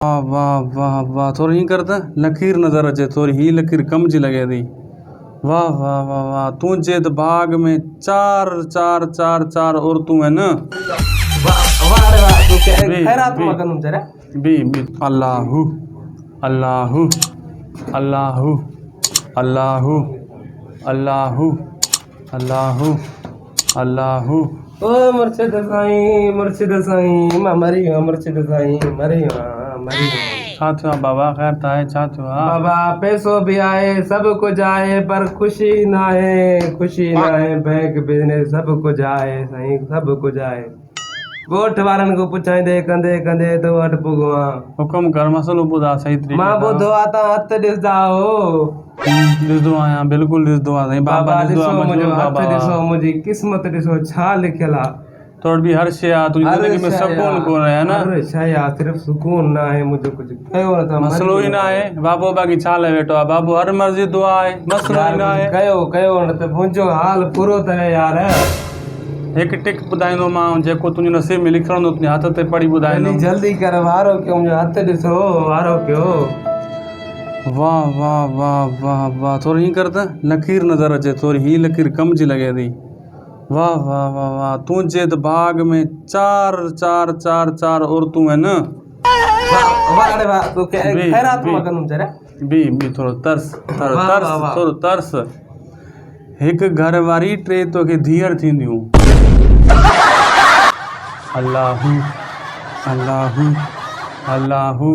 वाह वाह वाह वाह, थोड़ी ही करता लकीर नजर अचे, थोड़ी ही लकीर कम जी लगे थी। वाह वाह वाह वाह, तू जे तो बाग में चार चार चार चार और तू है ना। वाह रे वाह, तू खैरात बी मगन जरा। बी अल्लाहू अल्लाहू अल्लाहू अल्लाहू अल्लाहू अल्लाहू अल्लाहू। ओ मुर्शिद साईं मां मरी वियो, मुर्शिद साईं मरी वियो। छा थियो आहे बाबा, ख़ैर त आहे, छा थियो आहे? बाबा पैसो भी आए सब कुछ आए पर खुशी ना है, खुशी ना है। बैंक बिजनेस सब कुछ आए साईं, सब कुछ आए। ॻोठ वारनि को पुछाईंदे कंदे कंदे तो वटि पुॻो आं। हुकुम कर, मसलो ॿुधा सही तरीक़े मां सां। ॿुधो आहे तव्हां हथ ॾिसंदा हो। ॾिसंदो आहियां, बिल्कुलु ॾिसंदो आहे साईं। बाबा ॾिसंदो ॾिसो आहे, मुंहिंजो मशहूरु हथ बाबा। ॾिसो, मुंहिंजी क़िस्मत ॾिसो छा लिखियल आहे। तो वटि बि हर शइ आहे, तुंहिंजी ज़िंदगी में सुकून कोन आहे न। हर शइ आहे, सिर्फ़ु सुकून न आहे। मुंहिंजो कुझु कयो न त मसलो ई न आहे बाबो, बाक़ी छा लाइ वेठो आहे बाबू, हर मर्ज़ी दुआ आहे, मसलो ई न आहे। कयो न त मुंहिंजो हाल पूरो करे यार। हिकु टिक ॿुधाईंदोमांव, जेको तुंहिंजे नसीब में लिखियलु हूंदो तुंहिंजे हथ ते पढ़ी ॿुधाईंदुमि। जल्दी कर, वारो कयो, मुंहिंजो हथ ॾिसो, वारो कयो। वाह वाह वाह वाह वाह, थोड़ी ही करता लकीर नजर अचे, थोड़ी ही लकीर कम जी लगे थी। वाह वाह वाह वाह, तू जे तो बाग में चार चार चार चार और तू है ना। वाह रे वाह, तू खैरात मगन जरा। बी थोड़ो तरस, थोड़ो तरस। एक घर वारी टे तो के धीअर थींदियूं। अल्लाहू अल्लाहू अल्लाहू।